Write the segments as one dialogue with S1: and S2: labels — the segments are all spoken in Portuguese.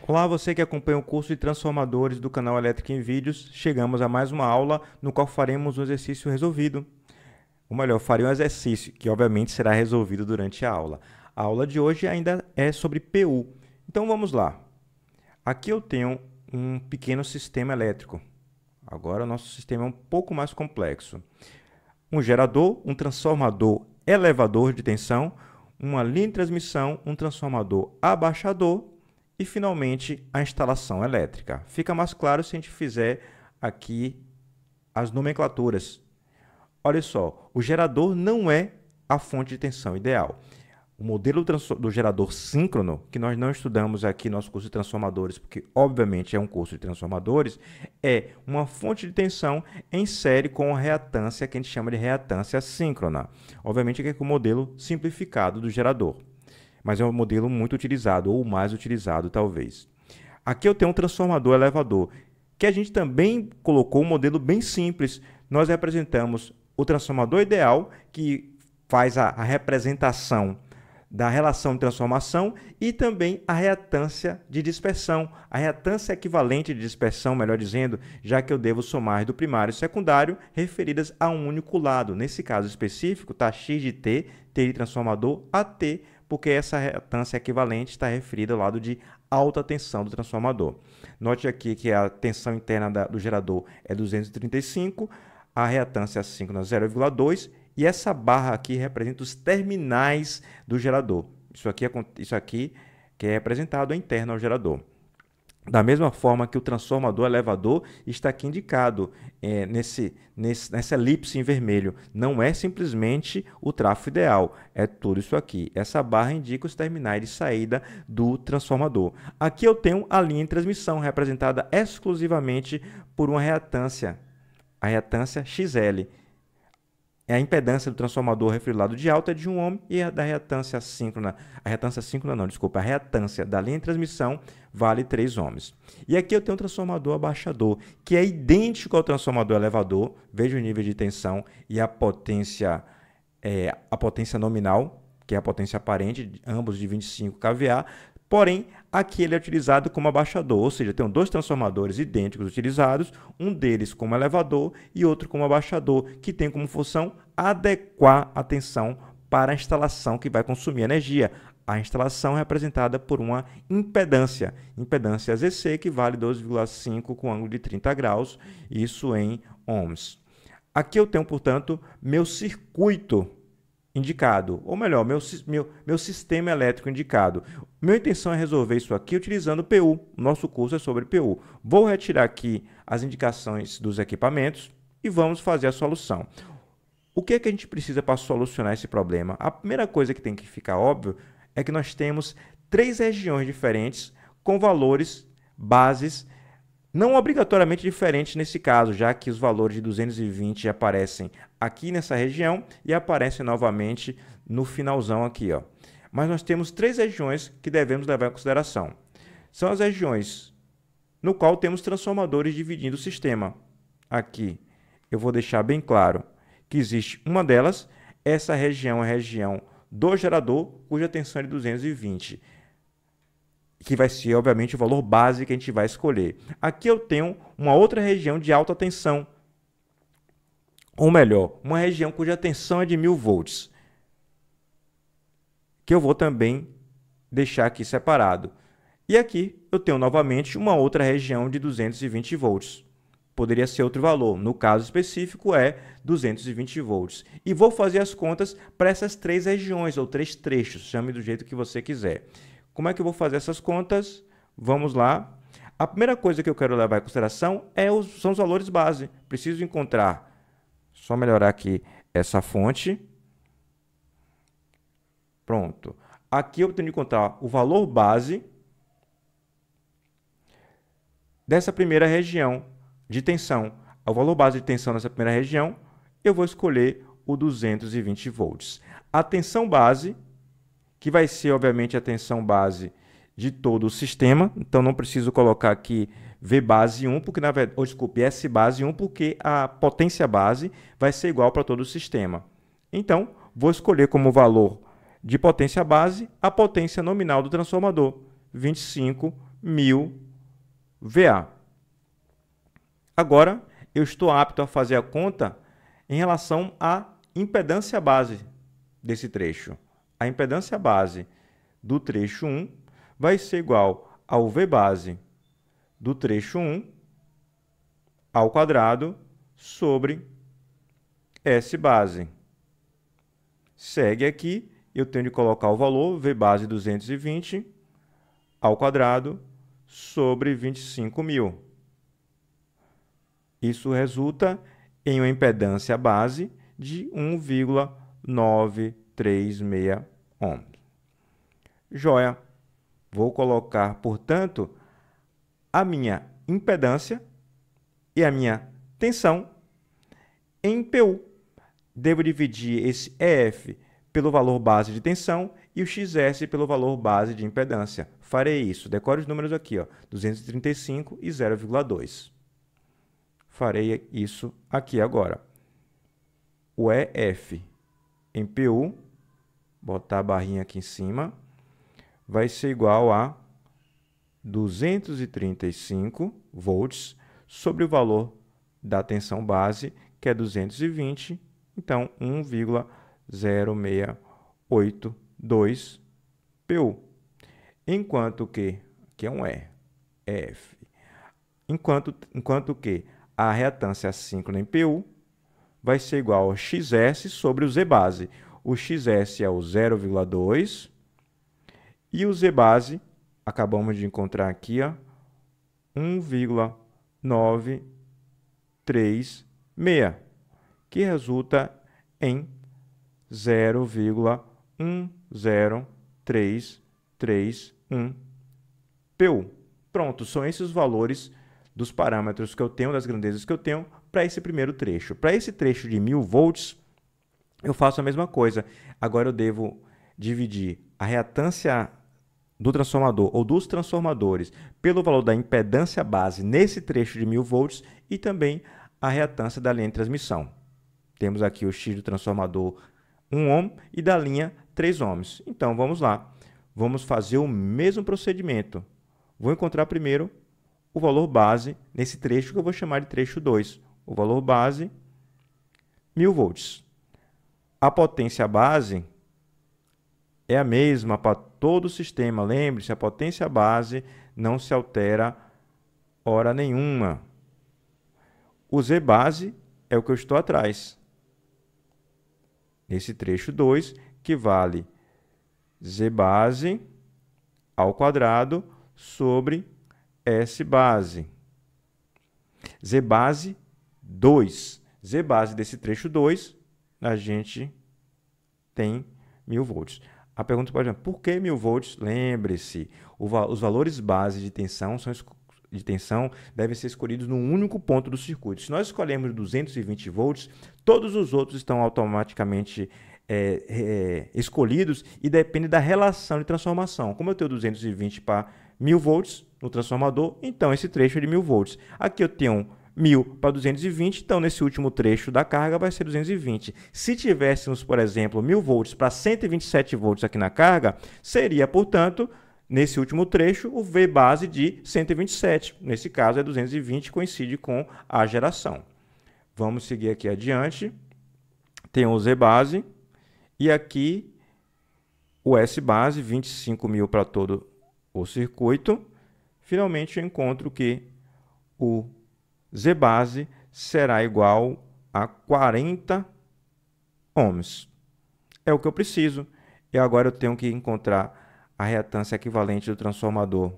S1: Olá, você que acompanha o curso de transformadores do canal Elétrica em Vídeos. Chegamos a mais uma aula no qual faremos um exercício resolvido. Ou melhor, farei um exercício que obviamente será resolvido durante a aula. A aula de hoje ainda é sobre PU. Então vamos lá. Aqui eu tenho um pequeno sistema elétrico. Agora o nosso sistema é um pouco mais complexo. Um gerador, um transformador elevador de tensão, uma linha de transmissão, um transformador abaixador e, finalmente, a instalação elétrica. Fica mais claro se a gente fizer aqui as nomenclaturas. Olha só, o gerador não é a fonte de tensão ideal. O modelo do gerador síncrono, que nós não estudamos aqui no nosso curso de transformadores, porque obviamente é um curso de transformadores, é uma fonte de tensão em série com reatância, que a gente chama de reatância síncrona. Obviamente que é o modelo simplificado do gerador, mas é um modelo muito utilizado, ou mais utilizado talvez. Aqui eu tenho um transformador elevador, que a gente também colocou um modelo bem simples. Nós representamos o transformador ideal, que faz a representação da relação de transformação, e também a reatância de dispersão, a reatância equivalente de dispersão, melhor dizendo, já que eu devo somar do primário e secundário referidas a um único lado. Nesse caso específico, está x de t, t de transformador, a t, porque essa reatância equivalente está referida ao lado de alta tensão do transformador. Note aqui que a tensão interna do gerador é 235, a reatância síncrona 0,2, e essa barra aqui representa os terminais do gerador. Isso aqui que é representado é interno ao gerador. Da mesma forma que o transformador elevador está aqui indicado nessa elipse em vermelho. Não é simplesmente o trafo ideal, é tudo isso aqui. Essa barra indica os terminais de saída do transformador. Aqui eu tenho a linha de transmissão, representada exclusivamente por uma reatância, a reatância XL. A impedância do transformador referido ao lado de alta é de 1 ohm, e a da reatância síncrona, a reatância da linha de transmissão vale 3 ohms. E aqui eu tenho um transformador abaixador, que é idêntico ao transformador elevador. Veja o nível de tensão e a potência nominal, que é a potência aparente, ambos de 25 kVA. Porém, aqui ele é utilizado como abaixador, ou seja, tem dois transformadores idênticos utilizados, um deles como elevador e outro como abaixador, que tem como função adequar a tensão para a instalação que vai consumir energia. A instalação é representada por uma impedância ZC, que vale 12,5 com ângulo de 30 graus, isso em ohms. Aqui eu tenho, portanto, meu circuito indicado, ou melhor, meu sistema elétrico indicado. Minha intenção é resolver isso aqui utilizando PU. O nosso curso é sobre PU. Vou retirar aqui as indicações dos equipamentos e vamos fazer a solução. O que é que a gente precisa para solucionar esse problema? A primeira coisa que tem que ficar óbvio é que nós temos 3 regiões diferentes com valores bases não obrigatoriamente diferentes nesse caso, já que os valores de 220 aparecem aqui nessa região e aparecem novamente no finalzão aqui, ó. Mas nós temos 3 regiões que devemos levar em consideração. São as regiões no qual temos transformadores dividindo o sistema. Aqui eu vou deixar bem claro que existe uma delas. Essa região é a região do gerador, cuja tensão é de 220. Que vai ser, obviamente, o valor base que a gente vai escolher. Aqui eu tenho uma outra região de alta tensão, ou melhor, uma região cuja tensão é de 1000 volts, que eu vou também deixar aqui separado. E aqui eu tenho novamente uma outra região de 220 volts. Poderia ser outro valor, no caso específico é 220 volts. E vou fazer as contas para essas 3 regiões, ou 3 trechos, chame do jeito que você quiser. Como é que eu vou fazer essas contas? Vamos lá. A primeira coisa que eu quero levar em consideração são os valores base. Preciso encontrar, só melhorar aqui essa fonte. Pronto. Aqui eu tenho que encontrar o valor base dessa primeira região de tensão. O valor base de tensão nessa primeira região, eu vou escolher o 220 volts. A tensão base, que vai ser, obviamente, a tensão base de todo o sistema. Então, não preciso colocar aqui V base 1, porque, na verdade, desculpe, S base 1, porque a potência base vai ser igual para todo o sistema. Então, vou escolher como valor de potência base a potência nominal do transformador, 25 1000 VA. Agora, eu estou apto a fazer a conta em relação à impedância base desse trecho. A impedância base do trecho 1 vai ser igual ao V base do trecho 1 ao quadrado sobre S base. Segue aqui, eu tenho de colocar o valor V base 220 ao quadrado sobre 25.000. Isso resulta em uma impedância base de 1,936 ohms. Joia. Vou colocar, portanto, a minha impedância e a minha tensão em PU. Devo dividir esse EF pelo valor base de tensão e o XS pelo valor base de impedância. Farei isso. Decore os números aqui, ó, 235 e 0,2. Farei isso aqui agora. O EF em PU, botar a barrinha aqui em cima, vai ser igual a 235 volts sobre o valor da tensão base, que é 220, então 1,0682 PU. Enquanto que, aqui é um EF, enquanto que a reatância assíncrona em PU vai ser igual a XS sobre o Z base. O XS é o 0,2 e o Z base, acabamos de encontrar aqui, 1,936, que resulta em 0,10331 PU. Pronto, são esses os valores dos parâmetros que eu tenho, das grandezas que eu tenho para esse primeiro trecho. Para esse trecho de 1000 volts, eu faço a mesma coisa. Agora eu devo dividir a reatância do transformador ou dos transformadores pelo valor da impedância base nesse trecho de 1000 volts e também a reatância da linha de transmissão. Temos aqui o X do transformador 1 ohm e da linha 3 ohms. Então, vamos lá. Vamos fazer o mesmo procedimento. Vou encontrar primeiro o valor base nesse trecho que eu vou chamar de trecho 2. O valor base, 1000 volts. A potência base é a mesma para todo o sistema. Lembre-se, a potência base não se altera hora nenhuma. O Z base é o que eu estou atrás. Nesse trecho 2, que vale Z base ao quadrado sobre S base. Z base 2. Z base desse trecho 2, a gente tem 1000 volts. A pergunta pode ser, por que 1000 volts? Lembre-se, os valores base de tensão devem ser escolhidos num único ponto do circuito. Se nós escolhermos 220 volts, todos os outros estão automaticamente escolhidos e depende da relação de transformação. Como eu tenho 220 para 1000 volts no transformador, então esse trecho é de 1000 volts. Aqui eu tenho 1000 para 220, então nesse último trecho da carga vai ser 220. Se tivéssemos, por exemplo, 1000 volts para 127 volts aqui na carga, seria, portanto, nesse último trecho, o V base de 127. Nesse caso é 220, coincide com a geração. Vamos seguir aqui adiante. Tem o Z base e aqui o S base, 25.000 para todo o circuito. Finalmente eu encontro que o Z base será igual a 40 ohms. É o que eu preciso. E agora eu tenho que encontrar a reatância equivalente do transformador,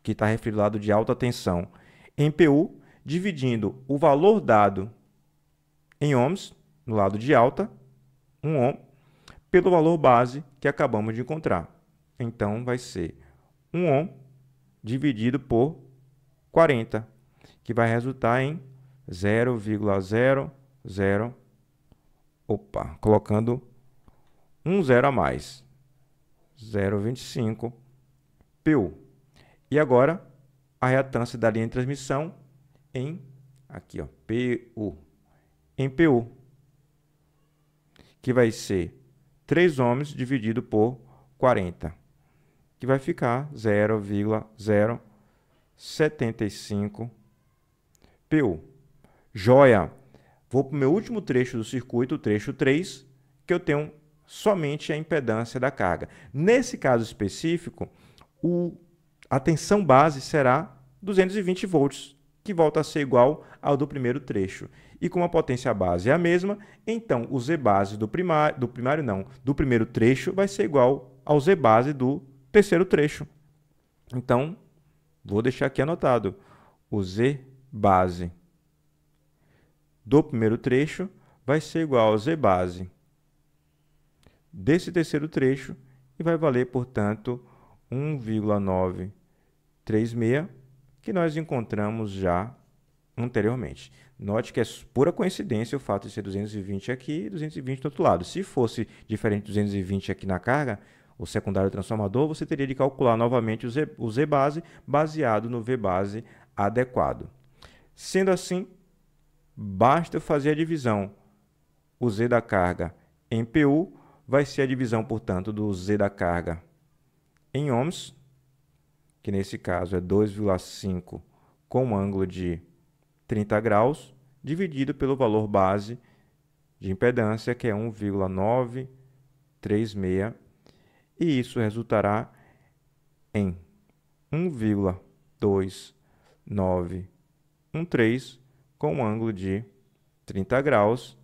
S1: que está referido ao lado de alta tensão, em PU, dividindo o valor dado em ohms, no lado de alta, 1 ohm, pelo valor base que acabamos de encontrar. Então, vai ser 1 ohm dividido por 40, que vai resultar em 0,00, colocando um zero a mais, 0,25 PU. E agora, a reatância da linha de transmissão em, aqui, ó, PU, em PU, que vai ser 3 ohms dividido por 40. que vai ficar 0,075 PU. Joia! Vou para o meu último trecho do circuito, o trecho 3, que eu tenho somente a impedância da carga. Nesse caso específico, a tensão base será 220 volts, que volta a ser igual ao do primeiro trecho. E como a potência base é a mesma, então o Z base do primeiro trecho vai ser igual ao Z base do terceiro trecho. Então, vou deixar aqui anotado. O Z base do primeiro trecho vai ser igual ao Z base desse terceiro trecho e vai valer, portanto, 1,936, que nós encontramos já anteriormente. Note que é pura coincidência o fato de ser 220 aqui e 220 do outro lado. Se fosse diferente de 220 aqui na carga, o secundário transformador, você teria de calcular novamente o Z base baseado no V base adequado. Sendo assim, basta eu fazer a divisão. O Z da carga em PU vai ser a divisão, portanto, do Z da carga em ohms, que nesse caso é 2,5 com um ângulo de 30 graus, dividido pelo valor base de impedância, que é 1,936, e isso resultará em 1,2913 com um ângulo de 30 graus,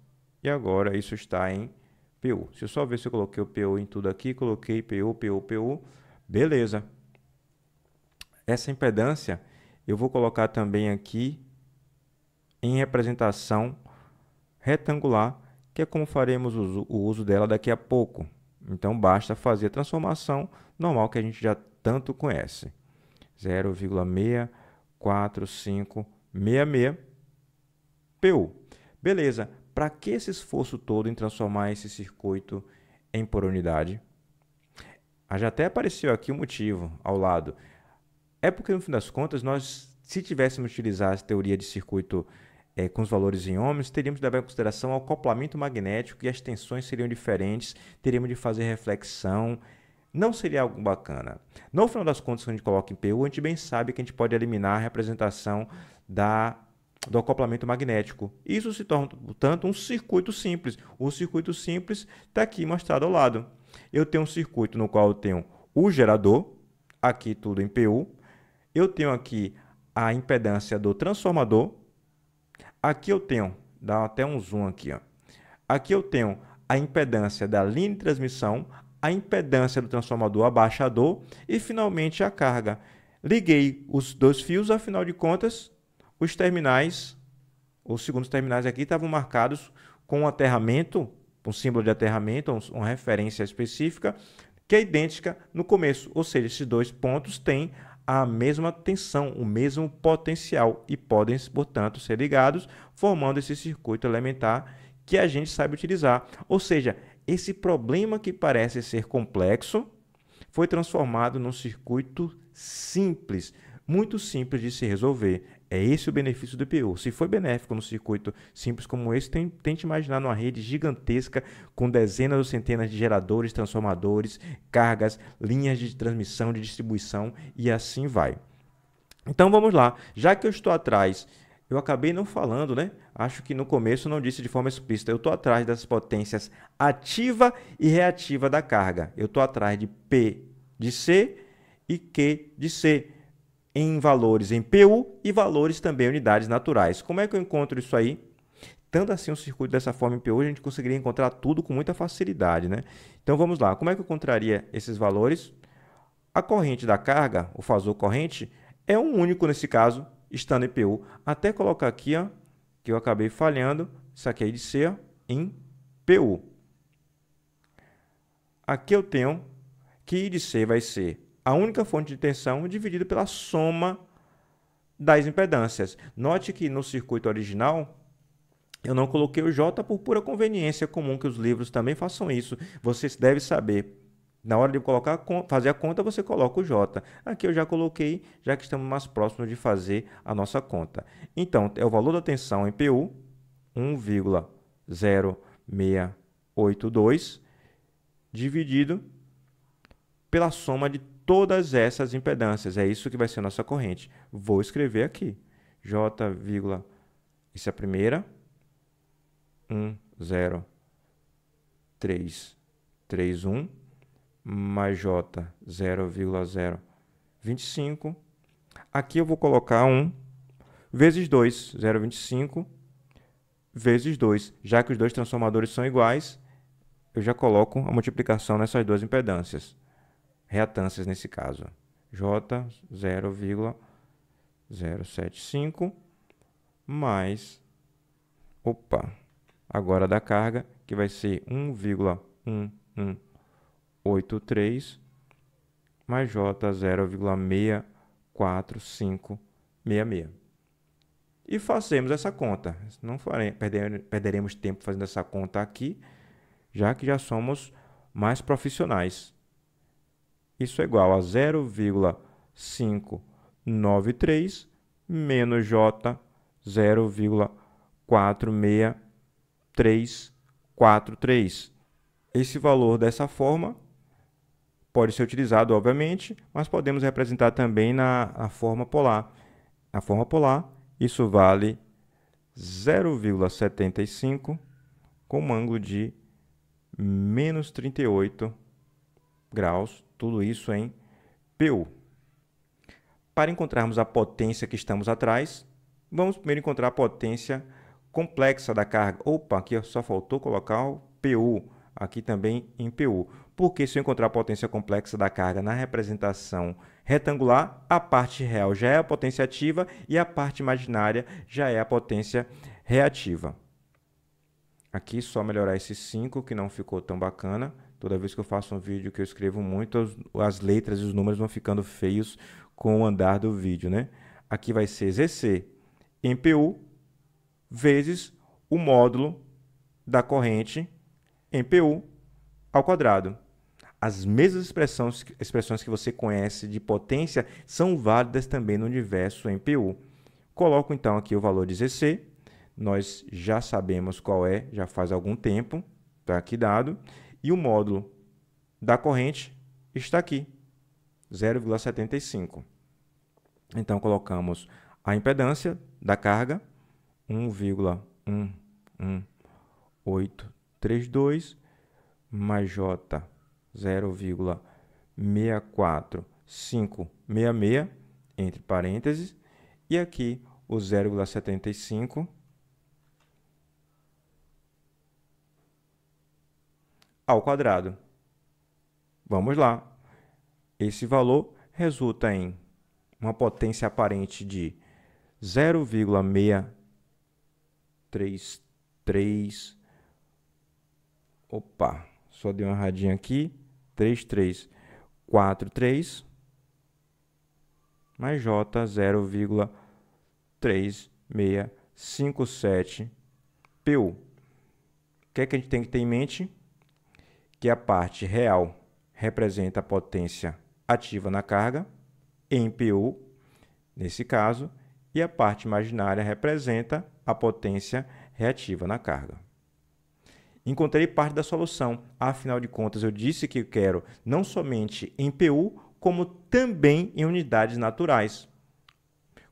S1: e agora isso está em PU. Deixa eu só ver se eu coloquei o PU em tudo aqui, coloquei PU, beleza. Essa impedância eu vou colocar também aqui em representação retangular, que é como faremos o uso dela daqui a pouco. Então, basta fazer a transformação normal que a gente já tanto conhece. 0,64566 PU. Beleza. Para que esse esforço todo em transformar esse circuito em por unidade? Já até apareceu aqui o motivo ao lado. É porque, no fim das contas, se tivéssemos utilizado a teoria de circuito com os valores em ohms, teríamos de levar em consideração o acoplamento magnético e as tensões seriam diferentes, teríamos de fazer reflexão, não seria algo bacana. No final das contas, quando a gente coloca em PU, a gente bem sabe que a gente pode eliminar a representação do acoplamento magnético. Isso se torna, portanto, um circuito simples. O circuito simples está aqui mostrado ao lado. Eu tenho um circuito no qual eu tenho o gerador, aqui tudo em PU. Eu tenho aqui a impedância do transformador. Aqui eu tenho, dá até um zoom aqui, ó. Aqui eu tenho a impedância da linha de transmissão, a impedância do transformador abaixador e, finalmente, a carga. Liguei os dois fios, afinal de contas, os segundos terminais aqui estavam marcados com um aterramento, um símbolo de aterramento, uma referência específica, que é idêntica no começo. Ou seja, esses dois pontos têm a mesma tensão, o mesmo potencial e podem, portanto, ser ligados, formando esse circuito elementar que a gente sabe utilizar. Ou seja, esse problema que parece ser complexo foi transformado num circuito simples, muito simples de se resolver. É esse o benefício do PU. Se foi benéfico num circuito simples como esse, tente imaginar numa rede gigantesca com dezenas ou centenas de geradores, transformadores, cargas, linhas de transmissão, de distribuição e assim vai. Então vamos lá. Já que eu estou atrás, eu acabei não falando, né? Acho que no começo não disse de forma explícita. Eu estou atrás das potências ativa e reativa da carga. Eu estou atrás de P de C e Q de C, em valores em PU e valores também em unidades naturais. Como é que eu encontro isso aí? Tanto assim um circuito dessa forma em PU, a gente conseguiria encontrar tudo com muita facilidade, né? Então vamos lá, como é que eu encontraria esses valores? A corrente da carga, o fasor corrente, é um único nesse caso, estando em PU. Até colocar aqui, ó, que eu acabei falhando, isso aqui é de C, ó, em PU. Aqui eu tenho que I de C vai ser a única fonte de tensão dividida pela soma das impedâncias. Note que no circuito original eu não coloquei o J por pura conveniência, comum que os livros também façam isso. Você deve saber. Na hora de fazer a conta, você coloca o J. Aqui eu já coloquei, já que estamos mais próximos de fazer a nossa conta. Então, é o valor da tensão em PU, 1,0682, dividido pela soma de todas essas impedâncias. É isso que vai ser a nossa corrente. Vou escrever aqui. J, isso é a primeira. 1, 0, 3, 3, 1. Mais J, 0,025. Aqui eu vou colocar 1 vezes 2, 0,25 vezes 2. Já que os dois transformadores são iguais, eu já coloco a multiplicação nessas duas impedâncias. Reatâncias nesse caso. J, 0,075 mais, agora da carga, que vai ser 1,1183 mais J, 0,64566. E fazemos essa conta. Não perderemos tempo fazendo essa conta aqui, já que já somos mais profissionais. Isso é igual a 0,593 menos J, 0,46343. Esse valor dessa forma pode ser utilizado, obviamente, mas podemos representar também na forma polar. Na forma polar, isso vale 0,75 com um ângulo de menos 38 graus, tudo isso em PU. Para encontrarmos a potência que estamos atrás, vamos primeiro encontrar a potência complexa da carga. Aqui só faltou colocar o PU, aqui também em PU. Porque se eu encontrar a potência complexa da carga na representação retangular, a parte real já é a potência ativa e a parte imaginária já é a potência reativa. Aqui só melhorar esse 5, que não ficou tão bacana. Toda vez que eu faço um vídeo que eu escrevo muito, as letras e os números vão ficando feios com o andar do vídeo, né? Aqui vai ser ZC em PU vezes o módulo da corrente em PU ao quadrado. As mesmas expressões que você conhece de potência são válidas também no universo em PU. Coloco então aqui o valor de ZC. Nós já sabemos qual é, já faz algum tempo, está aqui dado. E o módulo da corrente está aqui, 0,75. Então, colocamos a impedância da carga, 1,11832, mais J, 0,64566, entre parênteses, e aqui o 0,75 ao quadrado. Vamos lá. Esse valor resulta em uma potência aparente de 0,633. Só dei uma erradinha aqui. 3343 mais J, 0,3657 PU. O que é que a gente tem que ter em mente? Que a parte real representa a potência ativa na carga, em PU, nesse caso, e a parte imaginária representa a potência reativa na carga. Encontrei parte da solução. Afinal de contas, eu disse que eu quero não somente em PU, como também em unidades naturais.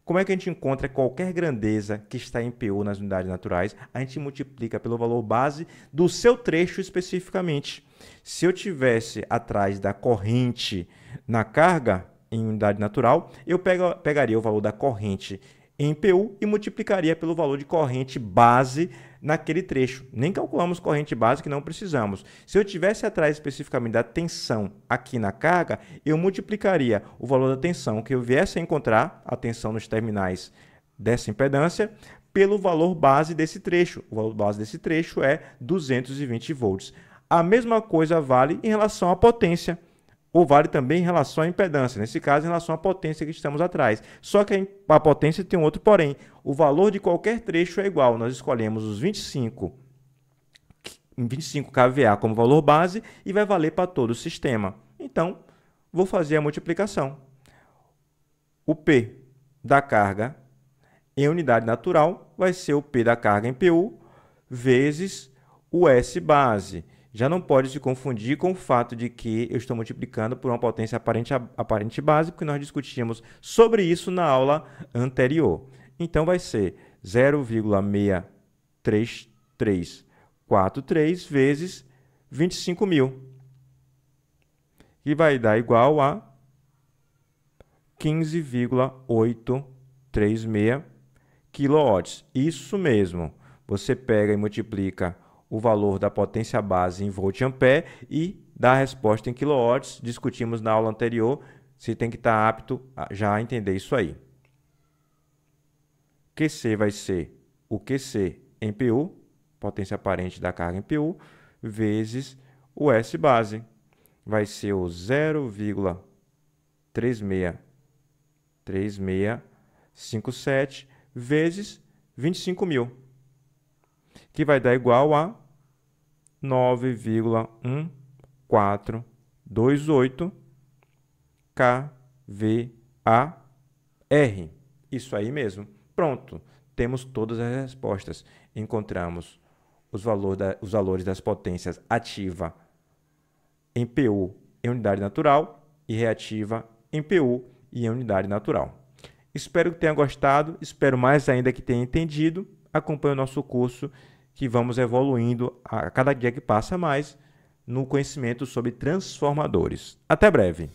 S1: Como é que a gente encontra qualquer grandeza que está em PU nas unidades naturais? A gente multiplica pelo valor base do seu trecho especificamente. Se eu tivesse atrás da corrente na carga, em unidade natural, eu pegaria o valor da corrente em PU e multiplicaria pelo valor de corrente base naquele trecho. Nem calculamos corrente base, que não precisamos. Se eu tivesse atrás especificamente da tensão aqui na carga, eu multiplicaria o valor da tensão que eu viesse a encontrar, a tensão nos terminais dessa impedância, pelo valor base desse trecho. O valor base desse trecho é 220 volts. A mesma coisa vale em relação à potência, ou vale também em relação à impedância, nesse caso em relação à potência que estamos atrás. Só que a potência tem um outro porém. O valor de qualquer trecho é igual. Nós escolhemos os 25 kVA como valor base e vai valer para todo o sistema. Então, vou fazer a multiplicação. O P da carga em unidade natural vai ser o P da carga em PU vezes o S base. já não pode se confundir com o fato de que eu estou multiplicando por uma potência aparente base, porque nós discutimos sobre isso na aula anterior. Então, vai ser 0,63343 vezes 25.000, que vai dar igual a 15,836 kW. Isso mesmo. Você pega e multiplica o valor da potência base em volt-ampere e dá a resposta em quilowatts. Discutimos na aula anterior. Você tem que estar apto a já entender isso aí. QC vai ser o QC em PU, potência aparente da carga em PU, vezes o S base. Vai ser o 0,3657 vezes 25.000, que vai dar igual a 9,1428 kVAR. Isso aí mesmo. Pronto, temos todas as respostas. Encontramos os valores das potências ativa em PU em unidade natural e reativa em PU e em unidade natural. Espero que tenha gostado, espero mais ainda que tenha entendido. Acompanhe o nosso curso, que vamos evoluindo a cada dia que passa mais no conhecimento sobre transformadores. Até breve!